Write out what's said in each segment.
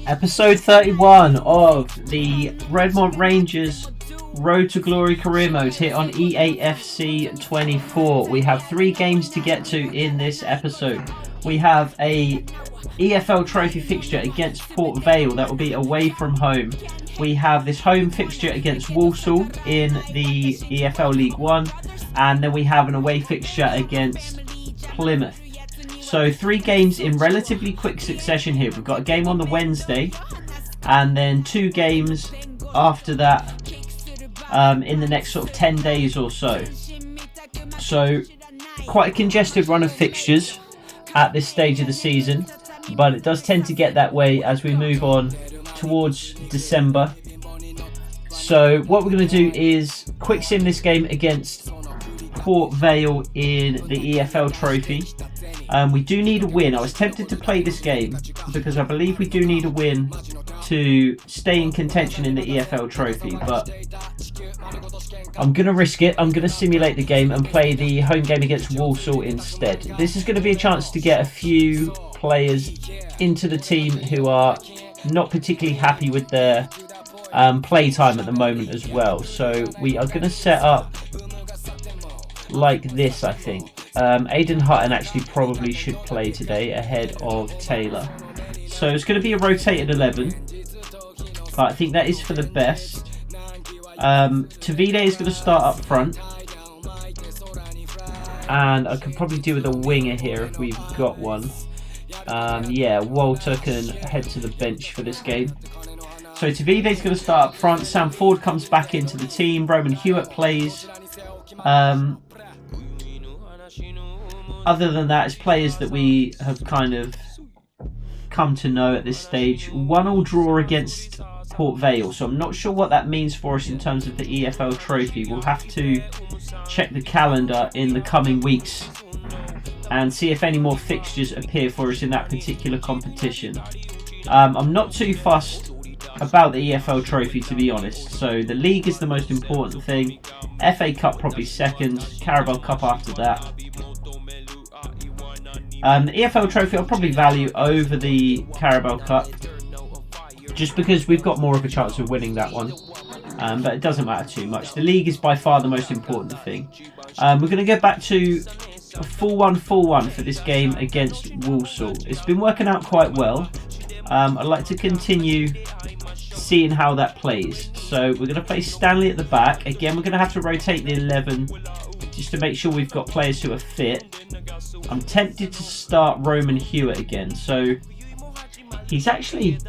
Episode 31 of the Redmont Rangers Road to Glory career mode here on EAFC 24. We have 3 games to get to in this episode. We have a EFL Trophy fixture against Port Vale that will be away from home. We have this home fixture against Walsall in the EFL League One, and then we have an away fixture against Plymouth. So 3 games in relatively quick succession here. We've got a game on the Wednesday and then 2 games after that in the next sort of 10 days or so. So quite a congested run of fixtures at this stage of the season, but it does tend to get that way as we move on towards December. So what we're going to do is quick sim this game against Port Vale in the EFL Trophy. We do need a win. I was tempted to play this game because I believe we do need a win to stay in contention in the EFL Trophy, but I'm going to risk it. I'm going to simulate the game and play the home game against Walsall instead. This is going to be a chance to get a few players into the team who are not particularly happy with their play time at the moment as well. So we are going to set up like this, I think. Aidan Hutton actually probably should play today ahead of Taylor. So it's going to be a rotated 11, but I think that is for the best. Tavide is going to start up front, and I could probably do with a winger here if we've got one. Yeah, Walter can head to the bench for this game. So Tavide is going to start up front. Sam Ford comes back into the team. Roman Hewitt plays. Other than that, it's players that we have kind of come to know at this stage. 1-1 draw against Port Vale, so I'm not sure what that means for us in terms of the EFL Trophy. We'll have to check the calendar in the coming weeks and see if any more fixtures appear for us in that particular competition. I'm not too fussed about the EFL Trophy, to be honest. So the league is the most important thing. FA Cup probably second. Carabao Cup after that. The EFL Trophy I'll probably value over the Carabao Cup, just because we've got more of a chance of winning that one. But it doesn't matter too much. The league is by far the most important thing. We're going to go back to a 4-1 for this game against Walsall. It's been working out quite well. I'd like to continue seeing how that plays. So we're going to play Stanley at the back. Again, we're going to have to rotate the 11 just to make sure we've got players who are fit. I'm tempted to start Roman Hewitt again. So he's actually...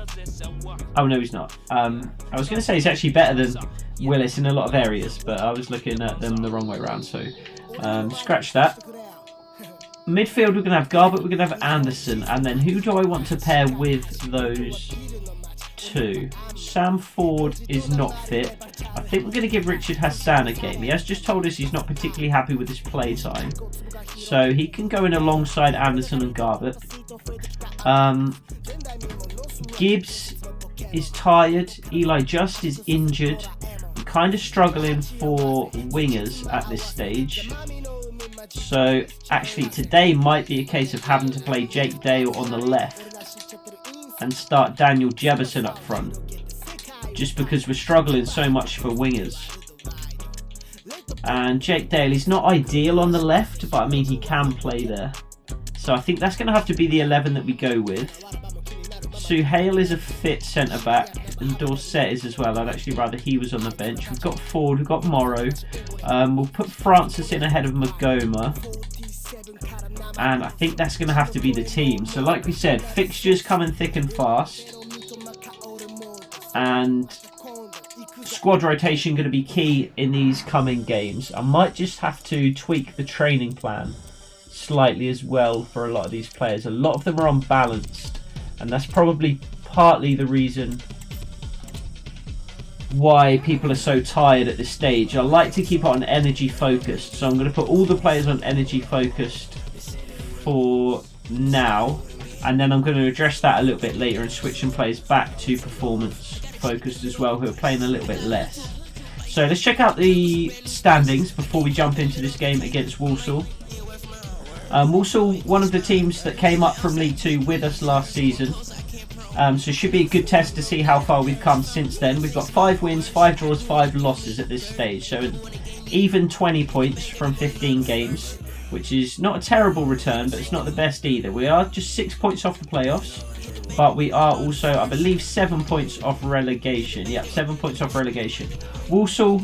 Oh, no, he's not. I was going to say he's actually better than Willis in a lot of areas, but I was looking at them the wrong way around. So scratch that. Midfield, we're going to have Garbutt, we're going to have Anderson, and then who do I want to pair with those 2? Sam Ford is not fit. I think we're going to give Richard Hassan a game. He has just told us he's not particularly happy with his play time, so he can go in alongside Anderson and Garbutt. Gibbs is tired. Eli Just is injured. We're kind of struggling for wingers at this stage. So actually today might be a case of having to play Jake Dale on the left and start Daniel Jefferson up front, just because we're struggling so much for wingers. And Jake Dale, he's not ideal on the left, but I mean he can play there. So I think that's going to have to be the 11 that we go with. Suhail is a fit centre back, and Dorset is as well. I'd actually rather he was on the bench. We've got Ford, we've got Morrow. We'll put Francis in ahead of Magoma, and I think that's going to have to be the team. So like we said, fixtures coming thick and fast, and squad rotation going to be key in these coming games. I might just have to tweak the training plan slightly as well for a lot of these players. A lot of them are unbalanced, and that's probably partly the reason why people are so tired at this stage. I like to keep it on energy focused, so I'm going to put all the players on energy focused for now, and then I'm going to address that a little bit later and switch some players back to performance focused as well, who are playing a little bit less. So let's check out the standings before we jump into this game against Walsall. Walsall, one of the teams that came up from League 2 with us last season. So it should be a good test to see how far we've come since then. We've got 5 wins, 5 draws, 5 losses at this stage. So even 20 points from 15 games, which is not a terrible return, but it's not the best either. We are just 6 points off the playoffs, but we are also, I believe, 7 points off relegation. Yeah, 7 points off relegation. Walsall,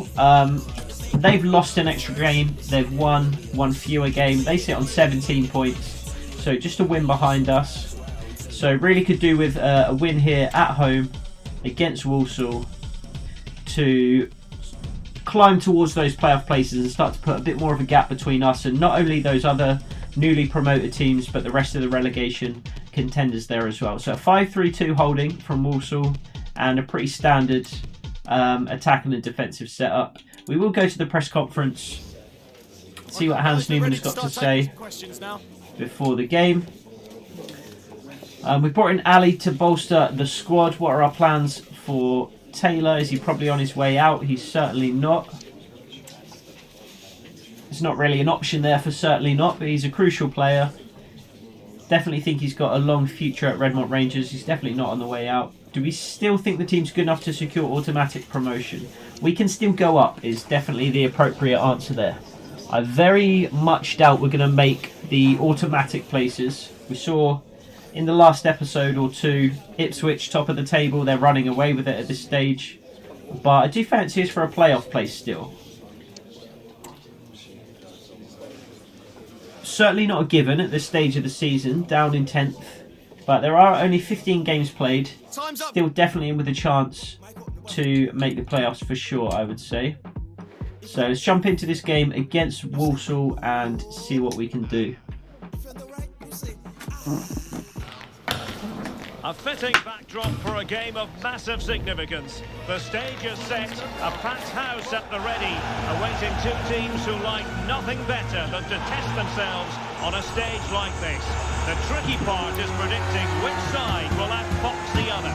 they've lost an extra game. They've won 1 fewer game. They sit on 17 points, so just a win behind us. So really could do with a win here at home against Walsall to climb towards those playoff places and start to put a bit more of a gap between us and not only those other newly promoted teams, but the rest of the relegation contenders there as well. So a 5-3-2 holding from Walsall and a pretty standard attacking and defensive setup. We will go to the press conference, see what Hans Newman's got to say before the game. We've brought in Ali to bolster the squad. What are our plans for Taylor? Is he probably on his way out? He's certainly not. There's not really an option there for certainly not, but he's a crucial player. Definitely think he's got a long future at Redmont Rangers. He's definitely not on the way out. Do we still think the team's good enough to secure automatic promotion? We can still go up is definitely the appropriate answer there. I very much doubt we're going to make the automatic places. We saw in the last episode or two, Ipswich top of the table, they're running away with it at this stage. But I do fancy us for a playoff place still. Certainly not a given at this stage of the season, down in 10th. But there are only 15 games played. Still definitely in with a chance to make the playoffs for sure, I would say. So let's jump into this game against Walsall and see what we can do. A fitting backdrop for a game of massive significance. The stage is set, a packed house at the ready, awaiting 2 teams who like nothing better than to test themselves on a stage like this. The tricky part is predicting which side will outfox the other.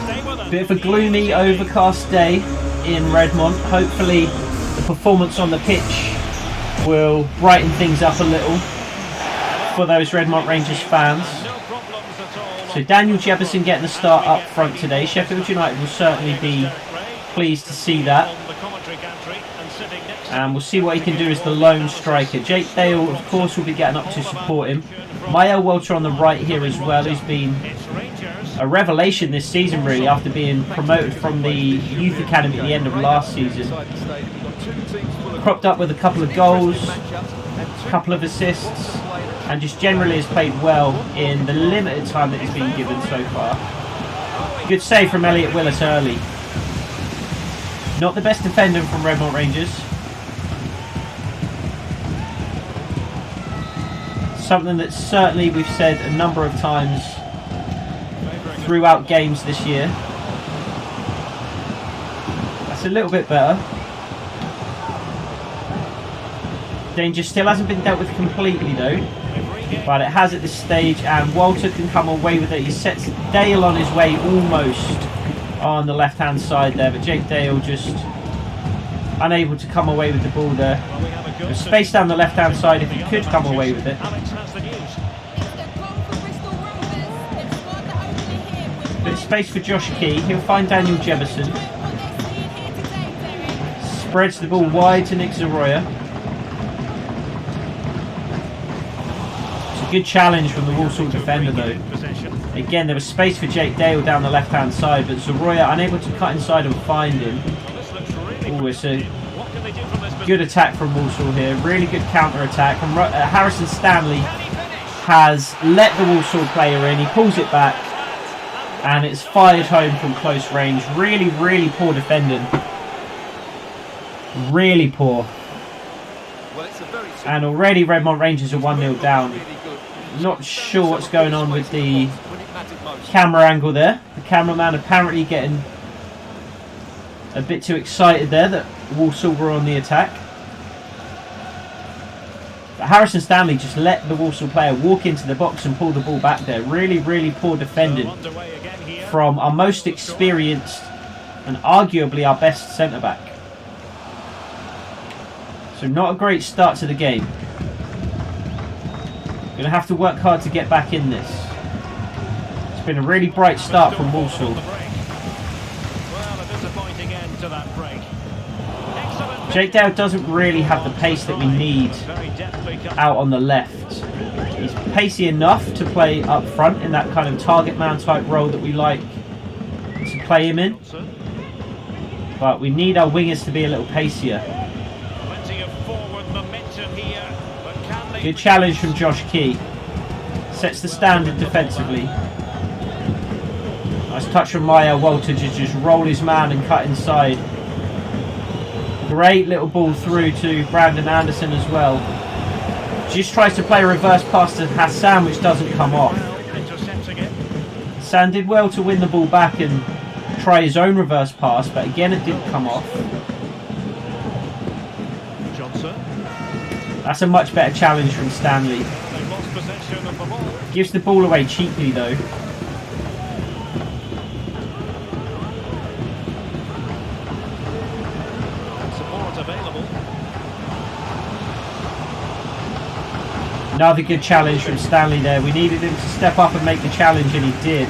Stay with us. Bit of a gloomy, overcast day in Redmont. Hopefully the performance on the pitch will brighten things up a little for those Redmont Rangers fans. So Daniel Jefferson getting the start up front today. Sheffield United will certainly be pleased to see that. And we'll see what he can do as the lone striker. Jake Dale, of course, will be getting up to support him. Mael Welter on the right here as well, who's been a revelation this season, really, after being promoted from the youth academy at the end of last season. Cropped up with a couple of goals, a couple of assists, and just generally has played well in the limited time that he's been given so far. Good save from Elliot Willis early. Not the best defender from Redmont Rangers. Something that certainly we've said a number of times throughout games this year. That's a little bit better. Danger still hasn't been dealt with completely though, but it has at this stage, and Walter can come away with it. He sets Dale on his way almost on the left hand side there, but Jake Dale just unable to come away with the ball there. There's space down the left hand side if he could come away with it. Bit of space for Josh Key. He'll find Daniel Jefferson. Spreads the ball wide to Nick Zaroya. It's a good challenge from the Walsall defender though. Again, there was space for Jake Dale down the left hand side, but Zaroya unable to cut inside and find him. Oh, it's a good attack from Walsall here. Really good counter attack. And Harrison Stanley has let the Walsall player in. He pulls it back, and it's fired home from close range. Really, really poor defending. Really poor. And already Redmont Rangers are 1-0 down. Not sure what's going on with the camera angle there. The cameraman apparently getting a bit too excited there that Walsall were on the attack. But Harrison Stanley just let the Walsall player walk into the box and pull the ball back there. Really, really poor defending from our most experienced and arguably our best centre-back. So not a great start to the game. Going to have to work hard to get back in this. It's been a really bright start from Walsall. Well, a disappointing end to that break. Jake Dale doesn't really have the pace that we need out on the left. He's pacey enough to play up front in that kind of target man type role that we like to play him in. But we need our wingers to be a little pacier. Good challenge from Josh Key. Sets the standard defensively. Nice touch from Maya Walter to just roll his man and cut inside. Great little ball through to Brandon Anderson as well. Just tries to play a reverse pass to Hassan, which doesn't come off. Hassan did well to win the ball back and try his own reverse pass, but again it didn't come off. That's a much better challenge from Stanley. Gives the ball away cheaply though. Another good challenge from Stanley there. We needed him to step up and make the challenge, and he did.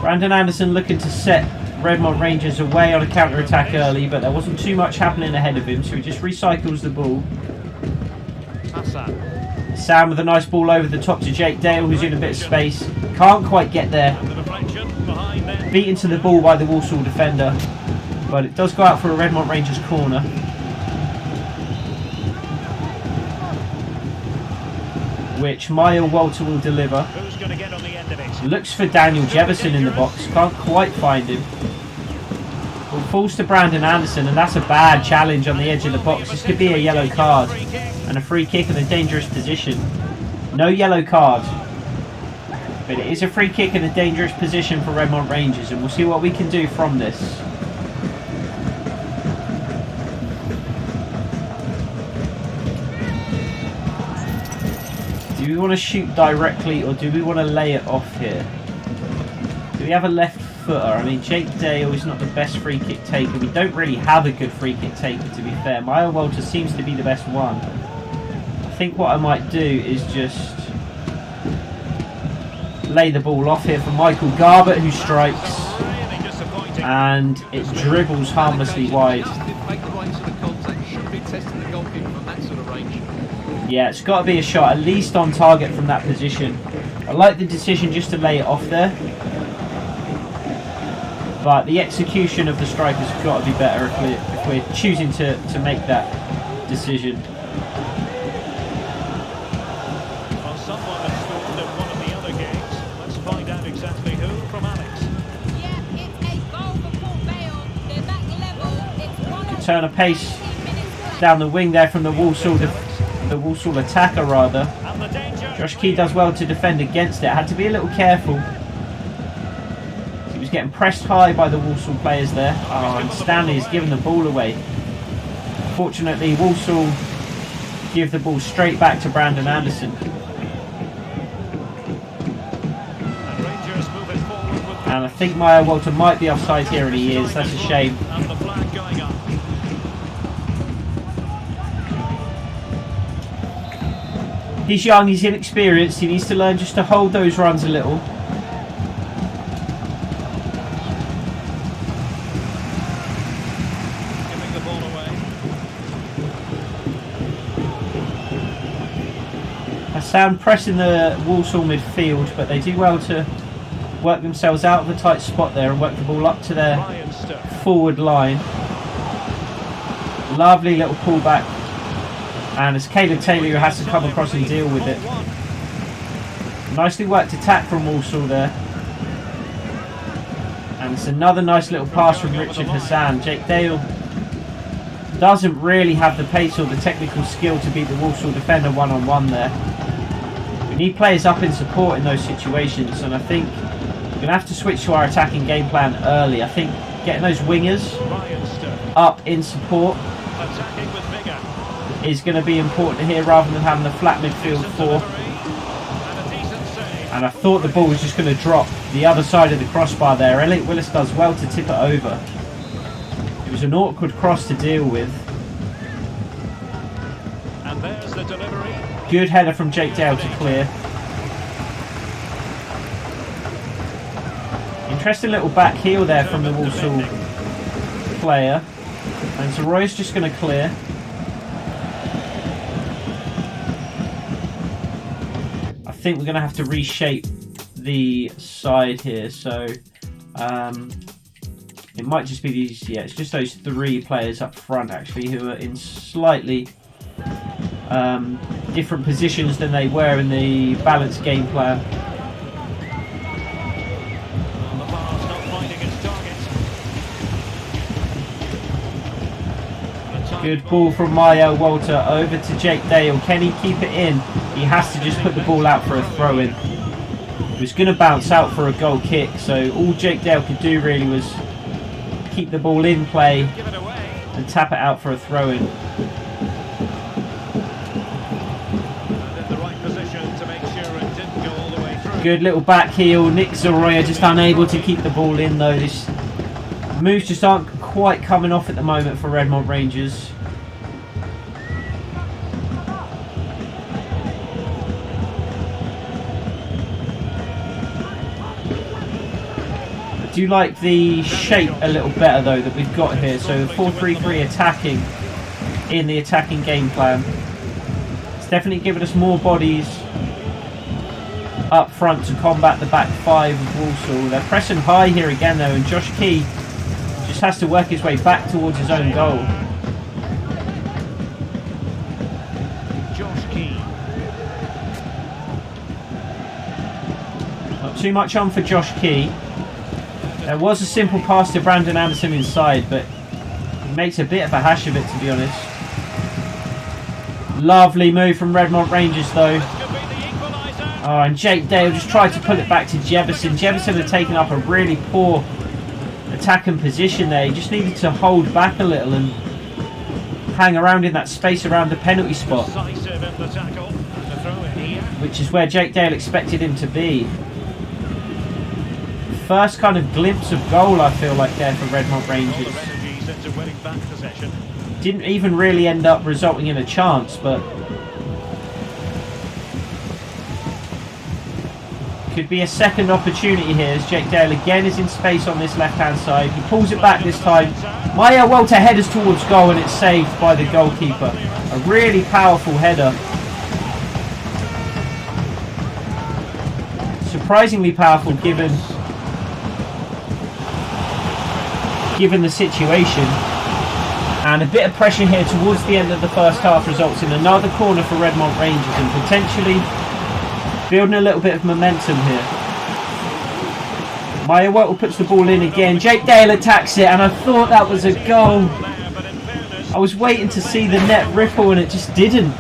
Brandon Anderson looking to set Redmont Rangers away on a counter-attack early, but there wasn't too much happening ahead of him, so he just recycles the ball. Sam with a nice ball over the top to Jake Dale, who's in a bit of space. Can't quite get there. Beaten to the ball by the Walsall defender, but it does go out for a Redmont Rangers corner. Which Maya Walter will deliver. Looks for Daniel Jefferson in the box. Can't quite find him. Well, falls to Brandon Anderson, and that's a bad challenge on the edge of the box. This could be a yellow card and a free kick in a dangerous position. No yellow card, but it is a free kick in a dangerous position for Redmont Rangers, and we'll see what we can do from this. Do we want to shoot directly, or do we want to lay it off here? Do we have a left footer? I mean, Jake Dale is not the best free kick taker. We don't really have a good free kick taker, to be fair. Maya Walter seems to be the best one. I think what I might do is just lay the ball off here for Michael Garbett, who strikes, and it dribbles harmlessly wide. Yeah, it's got to be a shot, at least on target from that position. I like the decision just to lay it off there, but the execution of the striker's got to be better if we're choosing to make that decision. Well, someone has scored in one of the other games. Let's find out exactly who from Alex. Yeah, it's a goal for Port Vale. They're back level. It's one Turn of pace down the wing there from the Walsall attacker rather. Josh Key does well to defend against it. Had to be a little careful. He was getting pressed high by the Walsall players there. Oh, and Stanley has given the ball away. Fortunately, Walsall give the ball straight back to Brandon Anderson. And I think Maya Walter might be offside here, and he is. That's a shame. He's young, he's inexperienced, he needs to learn just to hold those runs a little. Giving the ball away. Hassan pressing the Walsall midfield, but they do well to work themselves out of a tight spot there and work the ball up to their forward line. Lovely little pullback. And it's Caleb Taylor who has to come across and deal with it. Nicely worked attack from Walsall there. And it's another nice little pass from Richard Hassan. Jake Dale doesn't really have the pace or the technical skill to beat the Walsall defender one-on-one there. We need players up in support in those situations, and I think we're going to have to switch to our attacking game plan early. I think getting those wingers up in support is going to be important here rather than having the flat midfield four. And I thought the ball was just going to drop the other side of the crossbar there. Elliot Willis does well to tip it over. It was an awkward cross to deal with. There's the delivery. Good header from Jake Dale to clear. Interesting little back heel there from the Walsall player. And so Roy's just going to clear. I think we're going to have to reshape the side here. So it might just be these, yeah, it's just those three players up front actually who are in slightly different positions than they were in the balanced game plan. Good ball from Mayo Walter over to Jake Dale. Can he keep it in? He has to just put the ball out for a throw-in. It was going to bounce out for a goal kick, so all Jake Dale could do really was keep the ball in play and tap it out for a throw-in. Good little back heel. Nick Zoroya just unable to keep the ball in though. These moves just aren't quite coming off at the moment for Redmont Rangers. I do like the shape a little better though that we've got here. So 4-3-3 attacking in the attacking game plan. It's definitely given us more bodies up front to combat the back five of Walsall. They're pressing high here again though, and Josh Key just has to work his way back towards his own goal. Josh Key. Not too much on for Josh Key. There was a simple pass to Brandon Anderson inside, but he makes a bit of a hash of it, to be honest. Lovely move from Redmont Rangers though. Oh, and Jake Dale just tried to pull it back to Jefferson. Jefferson had taken up a really poor attacking position there. He just needed to hold back a little and hang around in that space around the penalty spot, which is where Jake Dale expected him to be. First kind of glimpse of goal, I feel like, there for Redmont Rangers. Didn't even really end up resulting in a chance, but could be a second opportunity here as Jake Dale again is in space on this left hand side. He pulls it back this time. Mayo Walter headers towards goal and it's saved by the goalkeeper. A really powerful header. Surprisingly powerful given the situation. And a bit of pressure here towards the end of the first half results in another corner for Redmont Rangers and potentially building a little bit of momentum here. Mayo Walter puts the ball in again. Jake Dale attacks it, and I thought that was a goal. I was waiting to see the net ripple, and it just didn't.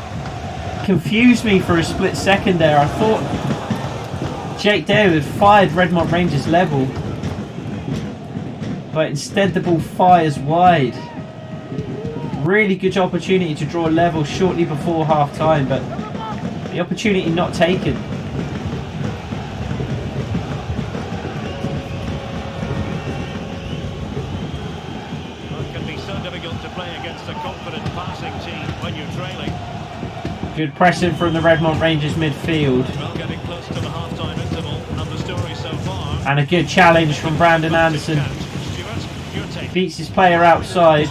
Confused me for a split second there. I thought Jake Dale had fired Redmont Rangers level, but instead the ball fires wide. Really good opportunity to draw level shortly before half time, but the opportunity not taken. Good pressing from the Redmont Rangers midfield. And a good challenge from Brandon Anderson. Beats his player outside.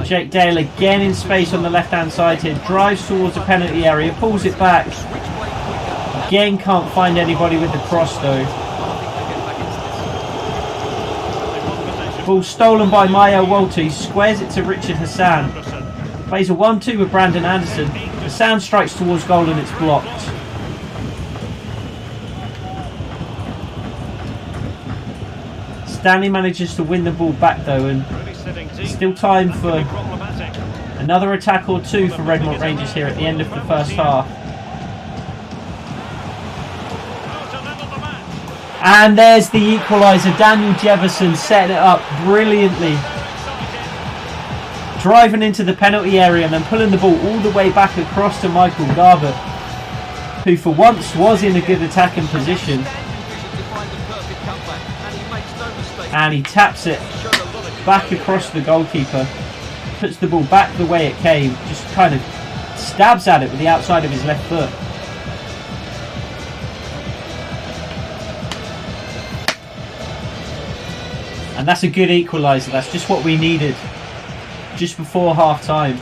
Jake Dale again in space on the left hand side here. Drives towards the penalty area. Pulls it back. Again can't find anybody with the cross though. Ball stolen by Mayo Walter. He squares it to Richard Hassan. Plays a 1-2 with Brandon Anderson. Hassan strikes towards goal and it's blocked. Stanley manages to win the ball back though, and still time for another attack or two for Redmont Rangers here at the end of the first half. And there's the equaliser. Daniel Jefferson setting it up brilliantly. Driving into the penalty area and then pulling the ball all the way back across to Michael Garbutt, who for once was in a good attacking position. And he taps it back across the goalkeeper. Puts the ball back the way it came. Just kind of stabs at it with the outside of his left foot. And that's a good equaliser. That's just what we needed just before half time.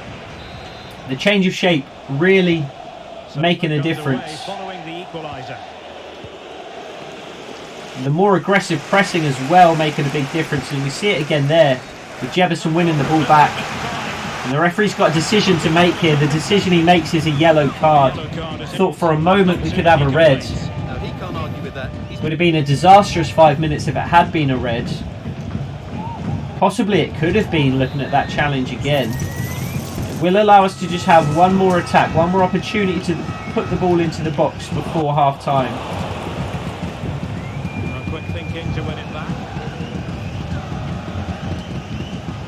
The change of shape really making a difference. Following the equaliser. The more aggressive pressing as well making a big difference, and we see it again there with Jefferson winning the ball back. And the referee's got a decision to make here. The decision he makes is a yellow card. Thought for a moment we could have a red. Would have been a disastrous 5 minutes if it had been a red. Possibly it could have been, looking at that challenge again. It will allow us to just have one more attack, one more opportunity to put the ball into the box before half time. Quick thinking to win it back.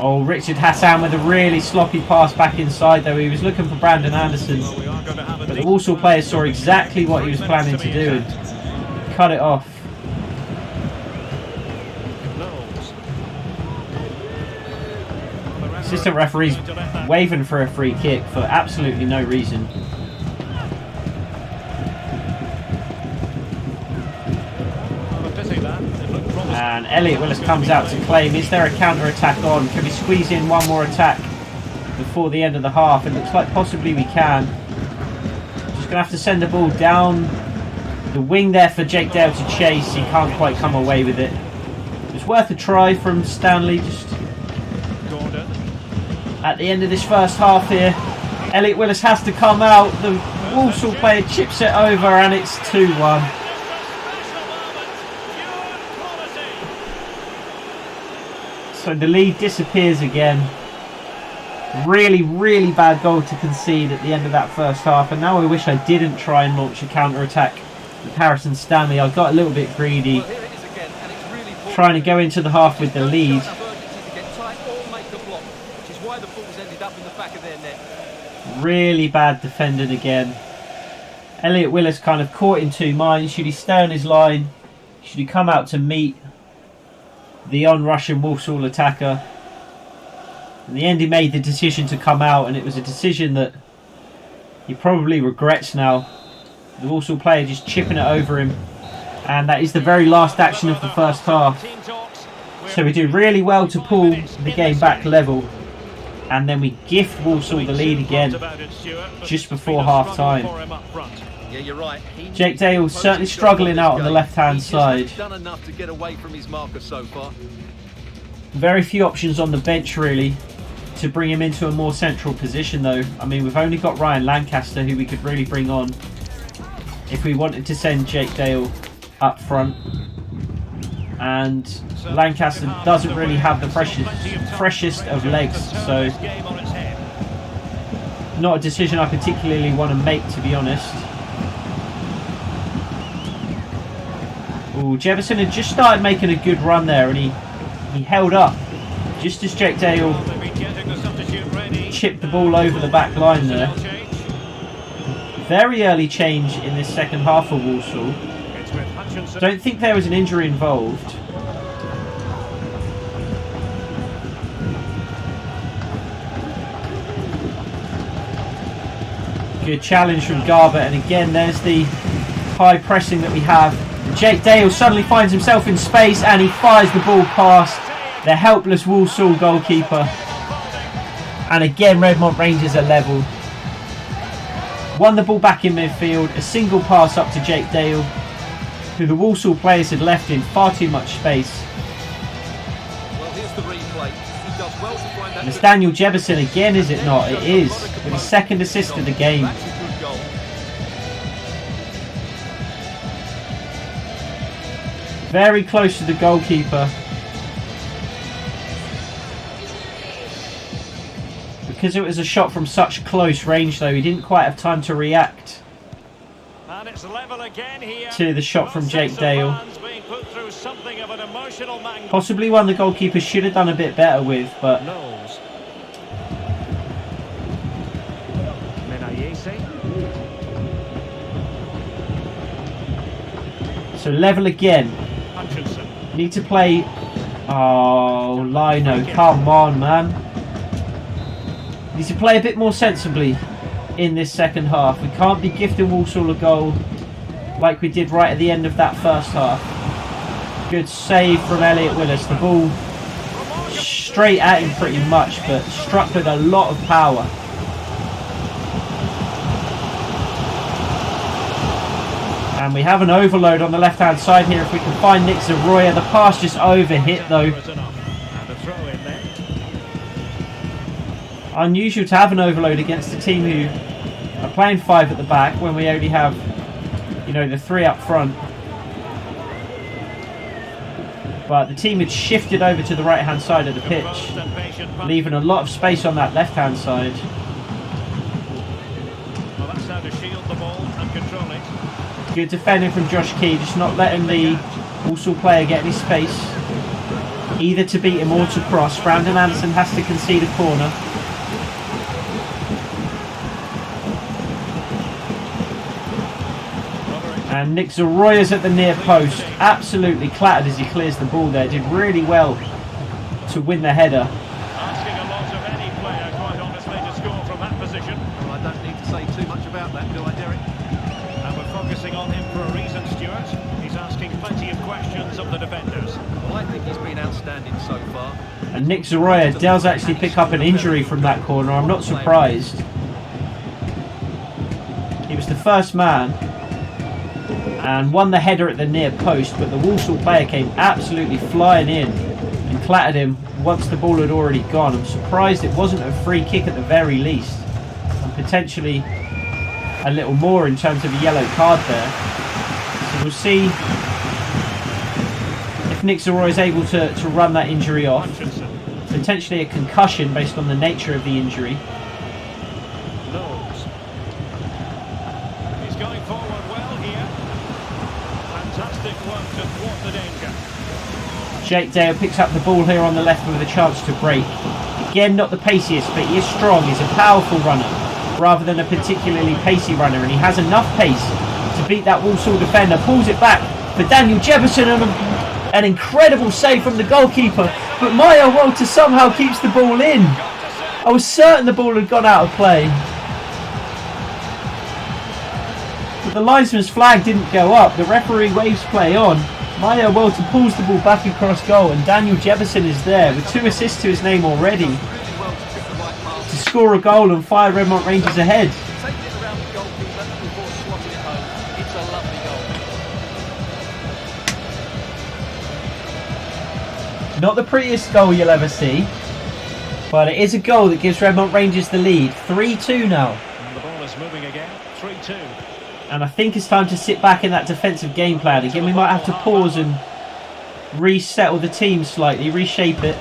Oh, Richard Hassan with a really sloppy pass back inside though. He was looking for Brandon Anderson. Well, we are going to have a But the Walsall player saw exactly what he was planning to do and cut it off. Assistant referees waving for a free kick for absolutely no reason. And Elliot Willis comes out to claim. Is there a counter-attack on? Can we squeeze in one more attack before the end of the half? It looks like possibly we can. Just going to have to send the ball down the wing there for Jake Dale to chase. He can't quite come away with it. It's worth a try from Stanley. Just at the end of this first half here, Elliot Willis has to come out. The Walsall player chips it over and it's 2-1. So the lead disappears again. Really, really bad goal to concede at the end of that first half. And now I wish I didn't try and launch a counter-attack with Harrison Stanley. I got a little bit greedy, trying to go into the half with the lead. Really bad defending again. Elliot Willis kind of caught in two minds. Should he stay on his line? Should he come out to meet the on-rushing Walsall attacker? In the end he made the decision to come out, and it was a decision that he probably regrets now. The Walsall player just chipping it over him, and that is the very last action of the first half. So we do really well to pull the game back level, and then we gift Walsall the lead again just before half time. Yeah, you're right. Jake Dale certainly struggling out on the left hand side. Done enough to get away from his marker so far. Very few options on the bench really to bring him into a more central position though. I mean, we've only got Ryan Lancaster who we could really bring on if we wanted to send Jake Dale up front. And Lancaster doesn't really have the freshest of legs, so not a decision I particularly want to make, to be honest. Ooh, Jefferson had just started making a good run there, and he held up just as Jake Dale chipped the ball over the back line there. Very early change in this second half for Walsall. Don't think there was an injury involved. Good challenge from Garbutt, and again there's the high pressing that we have. Jake Dale suddenly finds himself in space and he fires the ball past the helpless Walsall goalkeeper. And again Redmont Rangers are level. Won the ball back in midfield, a single pass up to Jake Dale, who the Walsall players had left in far too much space. Well, here's the replay. He does well to find that. And it's Daniel Jefferson again, is it not? It is, with his second assist of the game. That's a good goal. Very close to the goalkeeper. Because it was a shot from such close range though, he didn't quite have time to react And it's level again here. to the shot from Jake Dale. Being put through something of an emotional magnet. Possibly one the goalkeeper should have done a bit better with, but Knowles. Menayese. so level again. Hutchinson. Need to play. Oh, Lino, come on, man. Need to play a bit more sensibly. in this second half. We can't be gifting Walsall a goal like we did right at the end of that first half. Good save from Elliot Willis. The ball straight at him pretty much, but struck with a lot of power. And we have an overload on the left hand side here if we can find Nick Zaroya. The pass just overhit though. Unusual to have an overload against a team who are playing 5 at the back when we only have, you know, the 3 up front. But the team had shifted over to the right hand side of the pitch, leaving a lot of space on that left hand side. Well, that's how to shield the ball and control it. Good defending from Josh Key, just not letting the Walsall player get any space, either to beat him or to cross. Brandon Anderson has to concede a corner. And Nick Zaroya's at the near post, absolutely clattered as he clears the ball there. Did really well to win the header. Asking a lot of any player, quite honestly, to score from that position. Well, I don't need to say too much about that, do I, Derek? And we're focusing on him for a reason, Stuart. He's asking plenty of questions of the defenders. Well, I think he's been outstanding so far. And Nick Zaroya does actually pick up an injury from that corner. I'm not surprised. He was the first man and won the header at the near post, but the Walsall player came absolutely flying in and clattered him once the ball had already gone. I'm surprised it wasn't a free kick at the very least, and potentially a little more in terms of a yellow card there. So we'll see if Nick Zaroya is able to run that injury off. Potentially a concussion based on the nature of the injury. He's going forward well here. Fantastic work to thwart the danger. Jake Dale picks up the ball here on the left with a chance to break. Again, not the paciest, but he is strong. He's a powerful runner rather than a particularly pacey runner, and he has enough pace to beat that Walsall defender. Pulls it back for Daniel Jefferson, and an incredible save from the goalkeeper, but Maya Walter somehow keeps the ball in. I was certain the ball had gone out of play, but the linesman's flag didn't go up. The referee waves play on. Maya Walter pulls the ball back across goal, and Daniel Jefferson is there with 2 assists to his name already to score a goal and fire Redmont Rangers ahead. Taking it around the goalkeeper before slotting it home. It's a lovely goal. Not the prettiest goal you'll ever see, but it is a goal that gives Redmont Rangers the lead. 3-2 now. And the ball is moving again. 3-2. And I think it's time to sit back in that defensive game plan. Again, we might have to pause and resettle the team slightly, reshape it.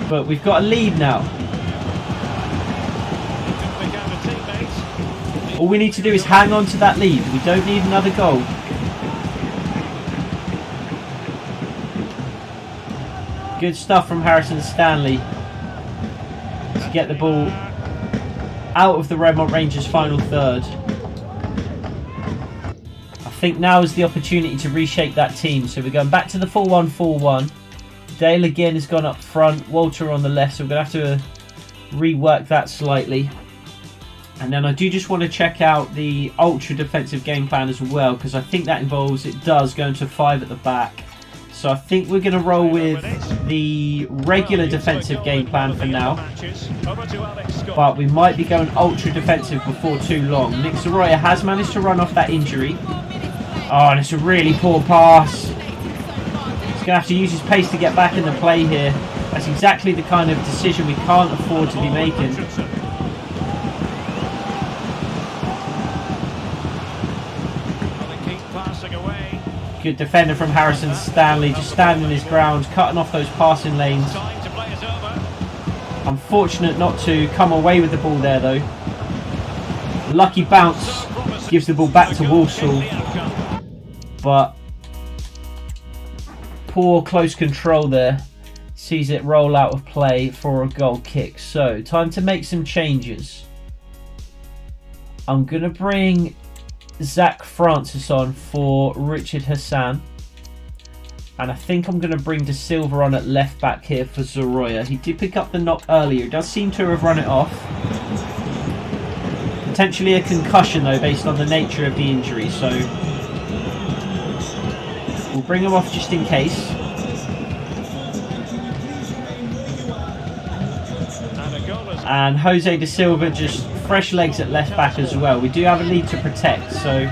But we've got a lead now. All we need to do is hang on to that lead. We don't need another goal. Good stuff from Harrison Stanley to get the ball out of the Redmont Rangers' final third. I think now is the opportunity to reshape that team. So we're going back to the 4-1-4-1. Dale again has gone up front, Walter on the left, so we're going to have to rework that slightly. And then I do just want to check out the ultra defensive game plan as well, because I think that involves, it does, going to 5 at the back. So I think we're going to roll with the regular defensive game plan for now. But we might be going ultra defensive before too long. Nick Zaroya has managed to run off that injury. Oh, and it's a really poor pass. He's going to have to use his pace to get back in the play here. That's exactly the kind of decision we can't afford to be making. Good defender from Harrison Stanley, just standing his ground, cutting off those passing lanes. Unfortunate not to come away with the ball there though. Lucky bounce gives the ball back to Walsall, but poor close control there sees it roll out of play for a goal kick. So time to make some changes. I'm going to bring Zach Francis on for Richard Hassan, And I think I'm going to bring De Silva on at left back here for Zoroya. He did pick up the knock earlier. He does seem to have run it off. Potentially a concussion though, based on the nature of the injury. So we'll bring him off just in case. And Jose De Silva just fresh legs at left back as well. We do have a lead to protect, so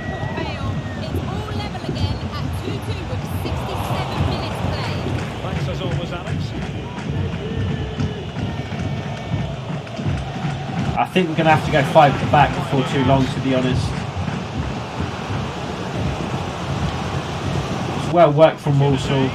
I think we're going to have to go 5 at the back before too long, to be honest. It's well worked from Walsall.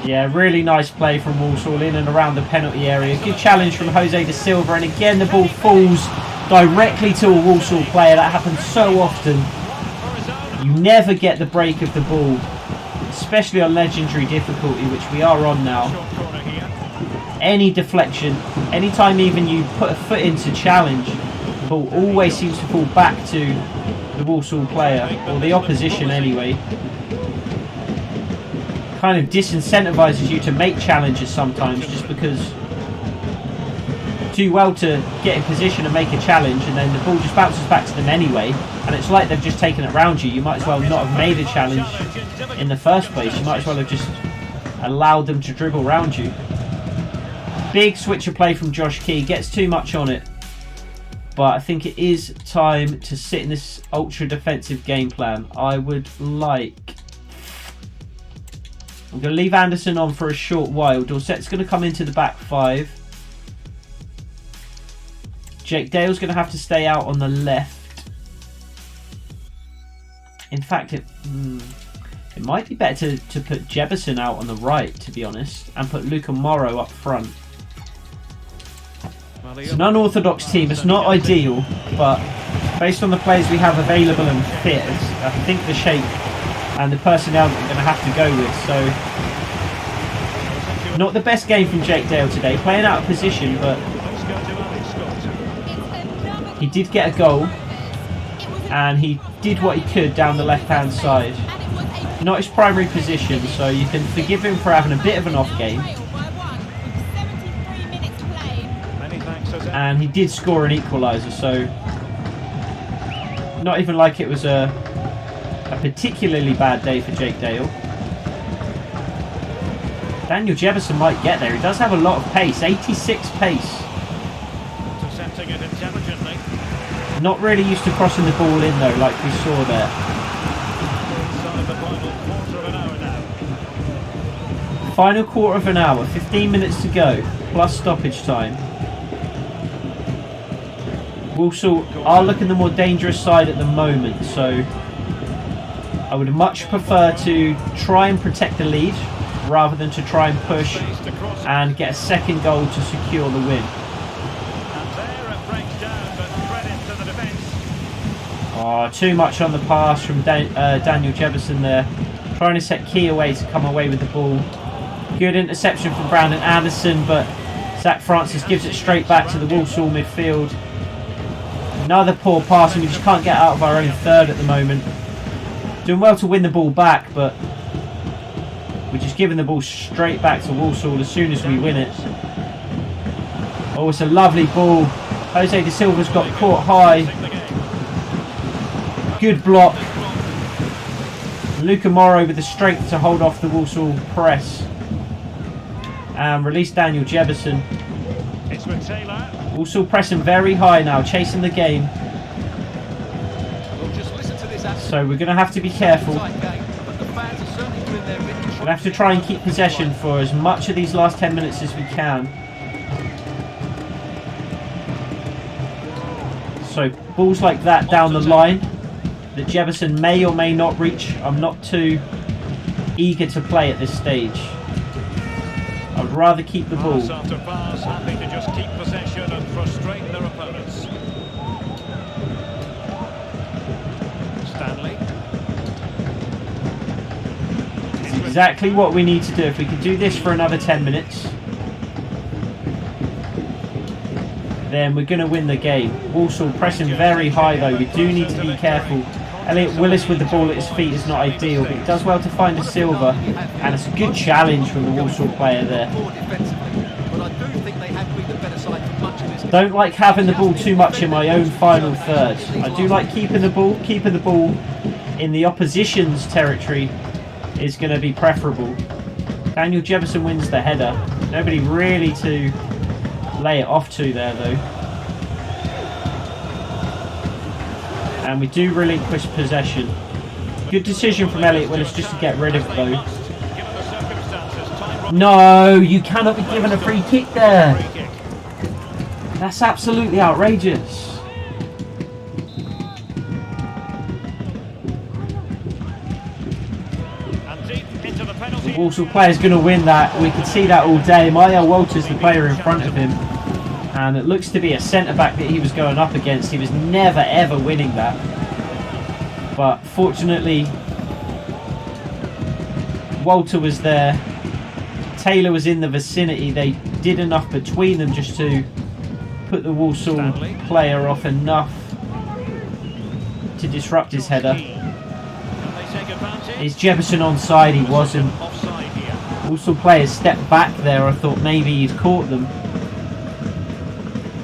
Yeah, really nice play from Walsall in and around the penalty area. Good challenge from Jose De Silva, and again the ball falls directly to a Walsall player. That happens so often. You never get the break of the ball, especially on legendary difficulty, which we are on now. Any deflection, anytime even you put a foot into challenge, the ball always seems to fall back to the Walsall player, or the opposition anyway. Kind of disincentivises you to make challenges sometimes, just because do well to get in position and make a challenge, and then the ball just bounces back to them anyway, and it's like they've just taken it round you. You might as well not have made a challenge in the first place. You might as well have just allowed them to dribble round you. Big switch of play from Josh Key, gets too much on it, but I think it is time to sit in this ultra defensive game plan. I'm going to leave Anderson on for a short while. Dorset's going to come into the back 5. Jake Dale's going to have to stay out on the left. In fact, it might be better to put Jebison out on the right, to be honest, and put Luca Morrow up front. It's an unorthodox team. It's not ideal, but based on the players we have available and fit, I think the shape and the personnel that we're going to have to go with. So, not the best game from Jake Dale today, playing out of position, but he did get a goal, and he did what he could down the left-hand side. Not his primary position, so you can forgive him for having a bit of an off game. And he did score an equaliser, so not even like it was a particularly bad day for Jake Dale. Daniel Jebison might get there. He does have a lot of pace, 86 pace. Intercepting it intelligently. Not really used to crossing the ball in though, like we saw there. Inside the final quarter of an hour now. Final quarter of an hour, 15 minutes to go, plus stoppage time. Walsall are looking the more dangerous side at the moment, so I would much prefer to try and protect the lead rather than to try and push and get a second goal to secure the win. And there it breaks down, but credit to the defence. Oh, too much on the pass from Daniel Jebison there. Trying to set Key away to come away with the ball. Good interception from Brandon Anderson, but Zach Francis gives it straight back to the Walsall midfield. Another poor pass, and we just can't get out of our own third at the moment. Doing well to win the ball back, but we're just giving the ball straight back to Walsall as soon as we win it. Oh, it's a lovely ball. Jose De Silva's got caught high. Good block. Luca Morrow with the strength to hold off the Walsall press. And release Daniel Jebison. It's with Taylor. Walsall pressing very high now, chasing the game. So we're going to have to be careful. We'll have to try and keep possession for as much of these last 10 minutes as we can. So balls like that down the line that Jebison may or may not reach, I'm not too eager to play at this stage. I'd rather keep the ball. Pass after pass, happy to just keep possession and frustrate their opponents. Stanley. It's exactly what we need to do. If we can do this for another 10 minutes, then we're going to win the game. Walsall pressing very high though. We do need to be careful Elliot Willis with the ball at his feet is not ideal, but he does well to find a silver, and it's a good challenge from the Walsall player there. Don't like having the ball too much in my own final third. I do like keeping the ball. Keeping the ball in the opposition's territory is going to be preferable. Daniel Jefferson wins the header. Nobody really to lay it off to there though. And we do relinquish possession. Good decision from Elliot Willis just to get rid of it though. No, you cannot be given a free kick there. That's absolutely outrageous. The Walsall player is going to win that. We could see that all day. Mario Walters, the player in front of him. And it looks to be a centre-back that he was going up against. He was never, ever winning that. But fortunately, Walter was there. Taylor was in the vicinity. They did enough between them just to put the Walsall player off enough to disrupt his header. Is Jefferson onside? He wasn't. Walsall players stepped back there. I thought maybe he'd caught them.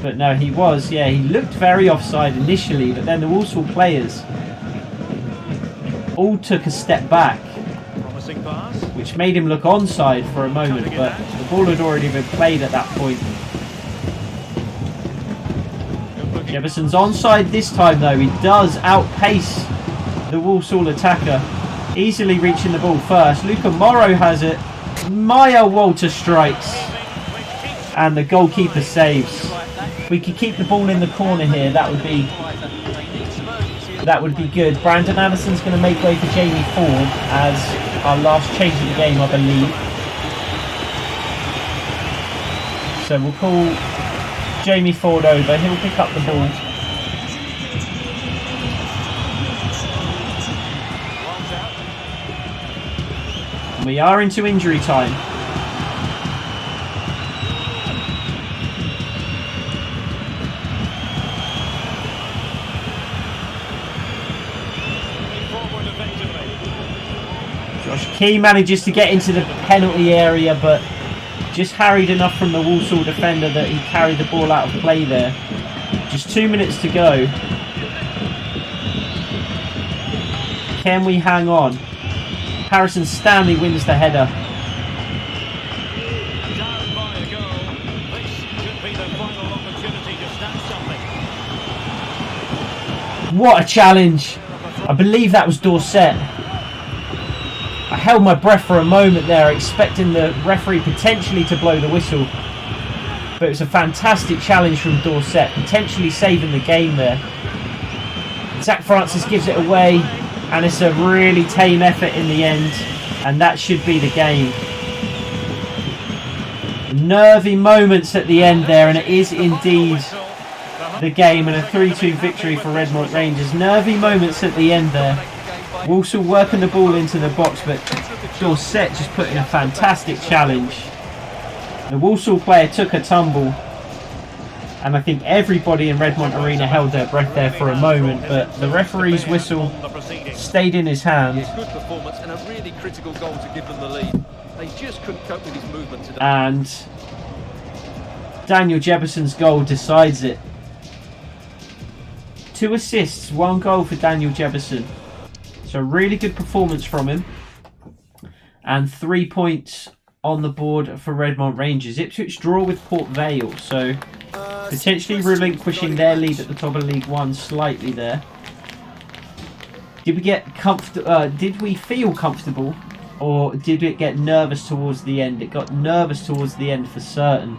But no, he was. Yeah, he looked very offside initially, but then the Walsall players all took a step back, which made him look onside for a moment, but the ball had already been played at that point. Jefferson's onside this time though. He does outpace the Walsall attacker, easily reaching the ball first. Luca Morrow has it. Maya Walter strikes, and the goalkeeper saves. If we could keep the ball in the corner here, that would be good. Brandon Anderson's going to make way for Jamie Ford as our last change of the game, I believe. So we'll call Jamie Ford over. He'll pick up the ball. And we are into injury time. Key manages to get into the penalty area, but just harried enough from the Walsall defender that he carried the ball out of play there. Just 2 minutes to go. Can we hang on? Harrison Stanley wins the header. What a challenge! I believe that was Dorset. I held my breath for a moment there, expecting the referee potentially to blow the whistle. But it was a fantastic challenge from Dorset, potentially saving the game there. Zach Francis gives it away, and it's a really tame effort in the end, and that should be the game. Nervy moments at the end there, and it is indeed the game, and a 3-2 victory for Redmont Rangers. Nervy moments at the end there. Walsall working the ball into the box, but Dorset just put in a fantastic challenge. The Walsall player took a tumble, and I think everybody in Redmont Arena held their breath there for a moment, but the referee's whistle stayed in his hand. Good performance and a really critical goal to give them the lead. They just couldn't cope with his movement today. And Daniel Jefferson's goal decides it. 2 assists, 1 goal for Daniel Jefferson. So really good performance from him. And 3 points on the board for Redmont Rangers. Ipswich draw with Port Vale, so potentially relinquishing their lead at the top of League One slightly there. Did we get did we feel comfortable, or did it get nervous towards the end? It got nervous towards the end for certain.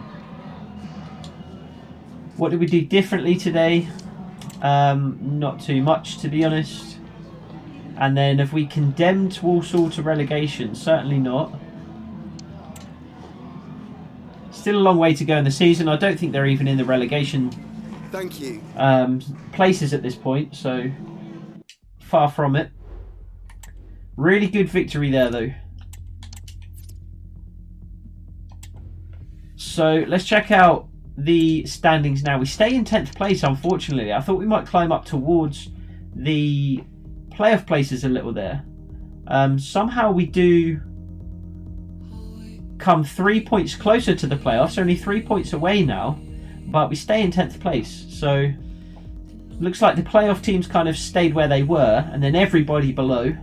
What did we do differently today? Not too much, to be honest. And then have we condemned Walsall to relegation? Certainly not. Still a long way to go in the season. I don't think they're even in the relegation places at this point, so far from it. Really good victory there though. So let's check out the standings now. We stay in 10th place, unfortunately. I thought we might climb up towards the playoff places a little there. Somehow we do come 3 points closer to the playoffs, only 3 points away now, but we stay in 10th place. So looks like the playoff teams kind of stayed where they were, and then everybody below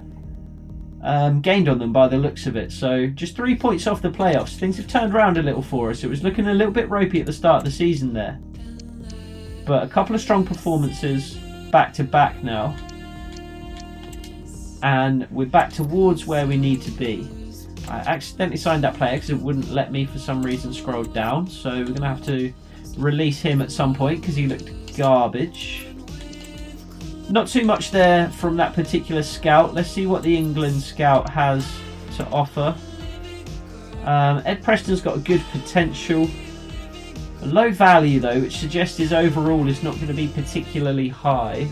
gained on them by the looks of it. So just 3 points off the playoffs. Things have turned around a little for us. It was looking a little bit ropey at the start of the season there, but a couple of strong performances back to back now, and we're back towards where we need to be. I accidentally signed that player because it wouldn't let me for some reason scroll down, so we're going to have to release him at some point because he looked garbage. Not too much there from that particular scout. Let's see what the England scout has to offer. Ed Preston's got a good potential. A low value though, which suggests his overall is not going to be particularly high.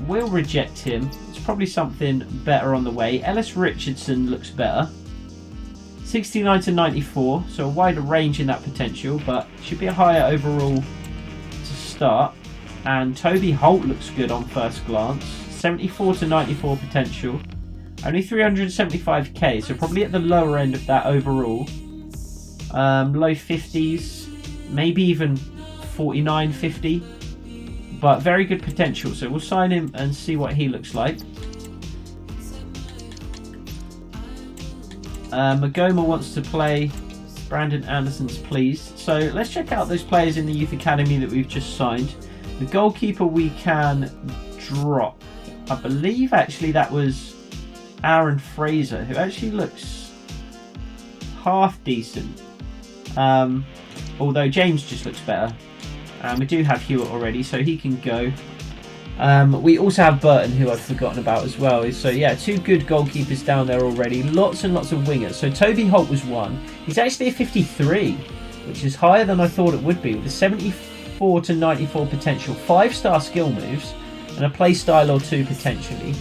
We'll reject him. It's probably something better on the way. Ellis Richardson looks better. 69 to 94, so a wider range in that potential, but should be a higher overall to start. And Toby Holt looks good on first glance. 74 to 94 potential. Only 375k, so probably at the lower end of that overall. Low 50s, maybe even 49, 50. But very good potential, so we'll sign him and see what he looks like. Magoma wants to play. Brandon Anderson's pleased. So let's check out those players in the youth academy that we've just signed. The goalkeeper we can drop. I believe actually that was Aaron Fraser, who actually looks half decent. Although James just looks better. We do have Hewitt already, so he can go. We also have Burton, who I'd forgotten about as well. So yeah, 2 good goalkeepers down there already. Lots and lots of wingers. So Toby Holt was 1. He's actually a 53, which is higher than I thought it would be, with a 74 to 94 potential, 5-star skill moves, and a play style or 2 potentially.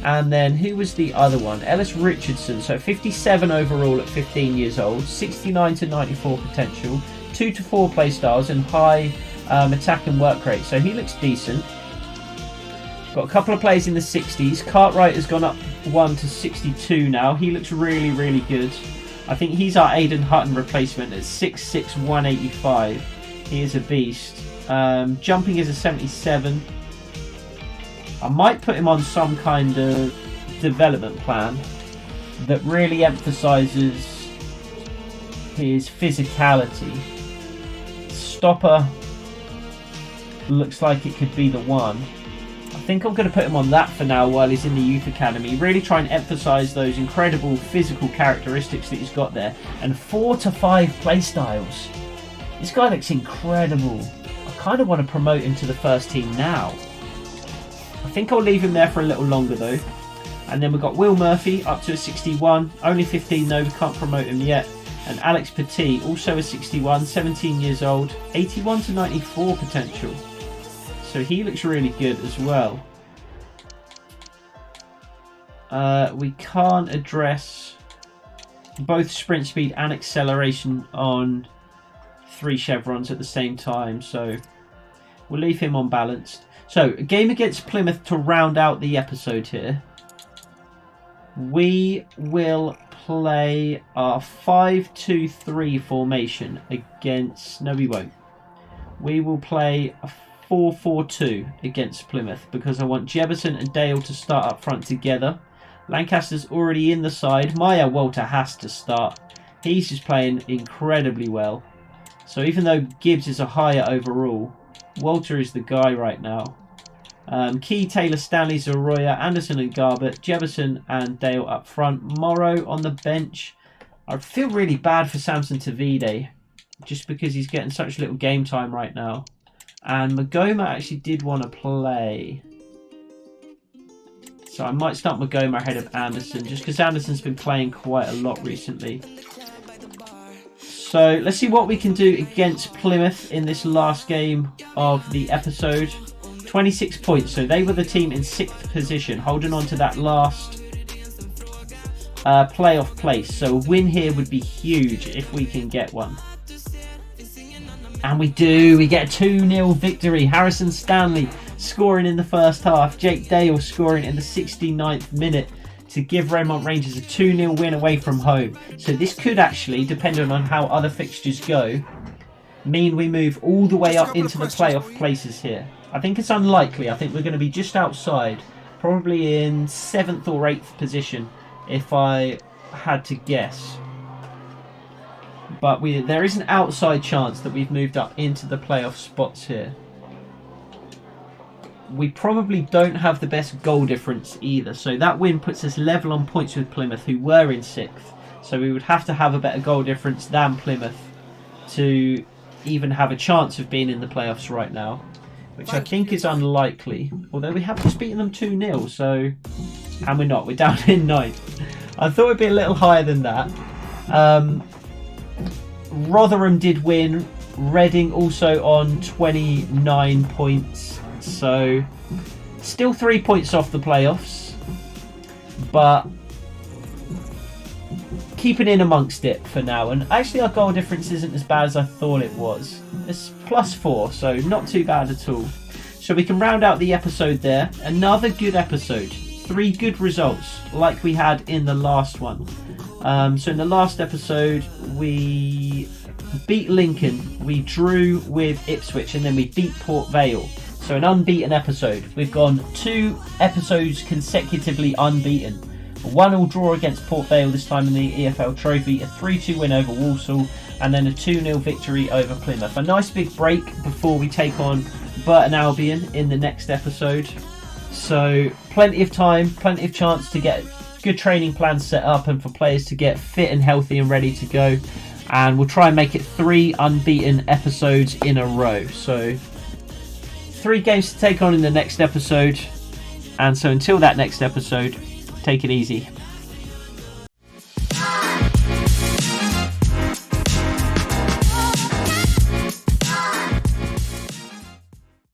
And then who was the other one? Ellis Richardson. So 57 overall at 15 years old, 69 to 94 potential, 2 to 4 play styles, and high attack and work rate. So he looks decent. Got a couple of players in the 60s. Cartwright has gone up 1 to 62 now. He looks really, really good. I think he's our Aidan Hutton replacement at 6'6", 185. He is a beast. Jumping is a 77. I might put him on some kind of development plan that really emphasises his physicality. Stopper looks like it could be the one. I think I'm going to put him on that for now while he's in the youth academy. Really try and emphasise those incredible physical characteristics that he's got there. And 4 to 5 play styles. This guy looks incredible. I kind of want to promote him to the first team now. I think I'll leave him there for a little longer though. And then we've got Will Murphy up to a 61. Only 15 though, we can't promote him yet. And Alex Petit, also a 61, 17 years old, 81 to 94 potential. So he looks really good as well. We can't address both sprint speed and acceleration on 3 chevrons at the same time. So we'll leave him on balanced. So a game against Plymouth to round out the episode here. We will play our 5-2-3 formation against... No, we won't. We will play a 4-4-2 against Plymouth because I want Jefferson and Dale to start up front together. Lancaster's already in the side. Maya Walter has to start. He's just playing incredibly well. So even though Gibbs is a higher overall, Walter is the guy right now. Key, Taylor, Stanley, Zoroya, Anderson and Garbett, Jefferson and Dale up front. Morrow on the bench. I feel really bad for Samson Tavide just because he's getting such little game time right now. And Magoma actually did want to play. So I might start Magoma ahead of Anderson just because Anderson's been playing quite a lot recently. So let's see what we can do against Plymouth in this last game of the episode. 26 points, so they were the team in 6th position, holding on to that last playoff place. So a win here would be huge if we can get one. And we do. We get a 2-0 victory. Harrison Stanley scoring in the first half. Jake Dale scoring in the 69th minute to give Redmont Rangers a 2-0 win away from home. So this could actually, depending on how other fixtures go, mean we move all the way up into the playoff places here. I think it's unlikely. I think we're going to be just outside, probably in 7th or 8th position if I had to guess. But there is an outside chance that we've moved up into the playoff spots here. We probably don't have the best goal difference either. So that win puts us level on points with Plymouth, who were in 6th. So we would have to have a better goal difference than Plymouth to even have a chance of being in the playoffs right now, which I think is unlikely. Although we have just beaten them 2-0, so... And we're not. We're down in 9th. I thought it'd be a little higher than that. Rotherham did win. Reading also on 29 points. So, still 3 points off the playoffs. But keeping in amongst it for now. And actually our goal difference isn't as bad as I thought it was. It's +4, so not too bad at all. So we can round out the episode there. Another good episode. 3 good results like we had in the last one. So in the last episode we beat Lincoln, we drew with Ipswich, and then we beat Port Vale. So an unbeaten episode. We've gone 2 episodes consecutively unbeaten. A 1-1 draw against Port Vale, this time in the EFL Trophy, a 3-2 win over Walsall, and then a 2-0 victory over Plymouth. A nice big break before we take on Burton Albion in the next episode. So plenty of time, plenty of chance to get good training plans set up and for players to get fit and healthy and ready to go. And we'll try and make it 3 unbeaten episodes in a row. So 3 games to take on in the next episode. And so until that next episode, take it easy.